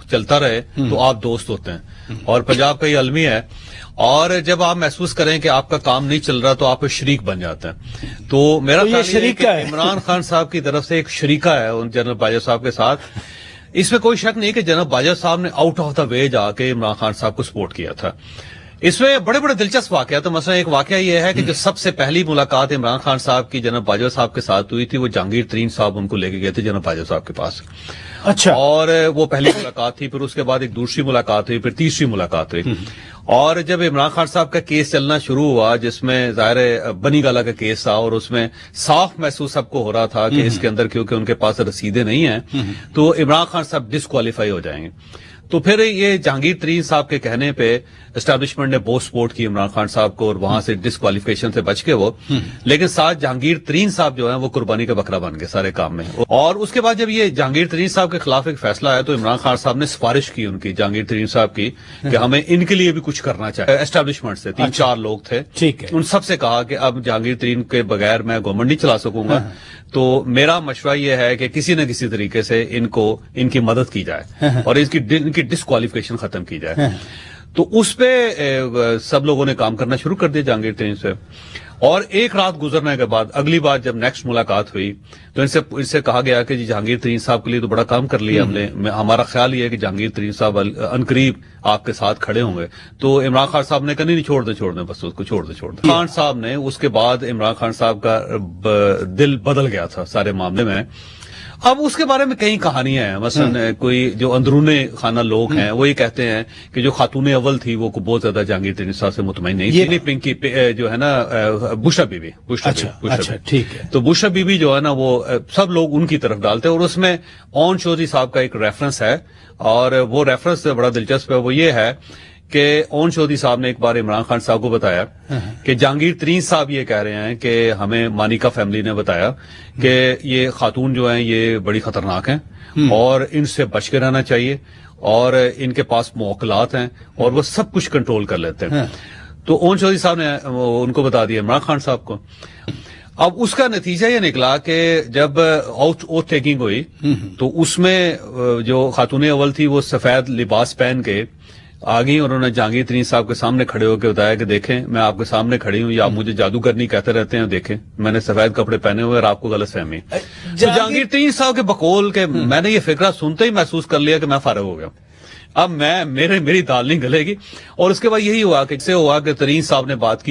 چلتا رہے تو آپ دوست ہوتے ہیں، اور پنجاب کا یہ المی ہے، اور جب آپ محسوس کریں کہ آپ کا کام نہیں چل رہا تو آپ شریک بن جاتے ہیں. تو میرا خیال ہے کہ عمران خان صاحب کی طرف سے ایک شریکہ ہے ان جنرل باجوہ صاحب کے ساتھ. اس میں کوئی شک نہیں کہ جنرل باجوہ صاحب نے آؤٹ آف دا وے جا کے عمران خان صاحب کو سپورٹ کیا تھا. اس میں بڑے بڑے دلچسپ واقعات. تو مثلا ایک واقعہ یہ ہے کہ جو سب سے پہلی ملاقات عمران خان صاحب کی جنرل باجوہ صاحب کے ساتھ ہوئی تھی، وہ جہانگیر ترین صاحب ان کو لے کے گئے تھے جنرل باجوہ صاحب کے پاس. اچھا. اور وہ پہلی ملاقات تھی، پھر اس کے بعد ایک دوسری ملاقات ہوئی، پھر تیسری ملاقات ہوئی. اور جب عمران خان صاحب کا کیس چلنا شروع ہوا، جس میں ظاہر بنی گالا کا کیس تھا، اور اس میں صاف محسوس سب کو ہو رہا تھا کہ اس کے اندر کیونکہ ان کے پاس رسیدیں نہیں ہیں تو عمران خان صاحب ڈسکوالیفائی ہو جائیں گے. تو پھر یہ جہانگیر ترین صاحب کے کہنے پہ اسٹیبلشمنٹ نے بہت سپورٹ کی عمران خان صاحب کو، اور وہاں سے ڈسکوالیفیکیشن سے بچ کے وہ، لیکن ساتھ جہانگیر ترین صاحب جو ہیں وہ قربانی کا بکرا بن گئے سارے کام میں. اور اس کے بعد جب یہ جہانگیر ترین صاحب کے خلاف ایک فیصلہ آیا تو عمران خان صاحب نے سفارش کی ان کی، جہانگیر ترین صاحب کی، کہ ہمیں ان کے لیے بھی کچھ کرنا چاہیے. اسٹیبلشمنٹ سے 3-4 لوگ تھے، ان سب سے کہا کہ اب جہانگیر ترین کے بغیر میں گورنمنٹ نہیں چلا سکوں گا، تو میرا مشورہ یہ ہے کہ کسی نہ کسی طریقے سے ان کی مدد کی جائے اور ان کی ڈسکوالیفیکیشن ختم کی جائے. تو اس پہ سب لوگوں نے کام کرنا شروع کر دیا جہانگیر ترین سے. اور ایک رات گزرنے کے بعد اگلی بار جب نیکسٹ ملاقات ہوئی تو ان سے کہا گیا کہ جی جہانگیر ترین صاحب کے لیے تو بڑا کام کر لیا ہم نے، ہمارا خیال یہ ہے کہ جہانگیر ترین صاحب عنقریب آپ کے ساتھ کھڑے ہوں گے. تو عمران خان صاحب نے کہا نہیں چھوڑ دیں بس اس کو چھوڑ دیں. خان صاحب نے اس کے بعد عمران خان صاحب کا دل بدل گیا تھا سارے معاملے میں. اب اس کے بارے میں کئی کہانیاں ہیں. مثلا کوئی جو اندرون خانہ لوگ ہیں وہ یہ کہتے ہیں کہ جو خاتون اول تھی وہ بہت زیادہ جہانگیر ترین صاحب سے مطمئن نہیں تھی. پنکی جو ہے نا بشرا بی بی، ٹھیک ہے. تو بشرا بی بی جو ہے نا وہ سب لوگ ان کی طرف ڈالتے ہیں، اور اس میں اون چودھری صاحب کا ایک ریفرنس ہے، اور وہ ریفرنس بڑا دلچسپ ہے. وہ یہ ہے کہ اون چودھری صاحب نے ایک بار عمران خان صاحب کو بتایا کہ جہانگیر ترین صاحب یہ کہہ رہے ہیں کہ ہمیں مانیکا فیملی نے بتایا کہ یہ خاتون جو ہیں یہ بڑی خطرناک ہیں اور ان سے بچ کے رہنا چاہیے، اور ان کے پاس موکلات ہیں اور وہ سب کچھ کنٹرول کر لیتے ہیں. تو اون چودھری صاحب نے ان کو بتا دیا عمران خان صاحب کو. اب اس کا نتیجہ یہ نکلا کہ جب اوتھ ٹیکنگ ہوئی تو اس میں جو خاتون اول تھی وہ سفید لباس پہن کے آگئی، اور انہوں نے جہانگیر ترین صاحب کے سامنے کھڑے ہو کے بتایا کہ دیکھیں میں آپ کے سامنے کھڑی ہوں، یا آپ مجھے جادوگرنی کہتے رہتے ہیں، دیکھیں میں نے سفید کپڑے پہنے ہوئے اور آپ کو غلط فہمی. جہانگیر ترین صاحب کے بقول کے میں نے یہ فکرہ سنتے ہی محسوس کر لیا کہ میں فارغ ہو گیا، اب میری دال نہیں گلے گی. اور اس کے بعد یہی ہوا کہ ترین صاحب نے بات کی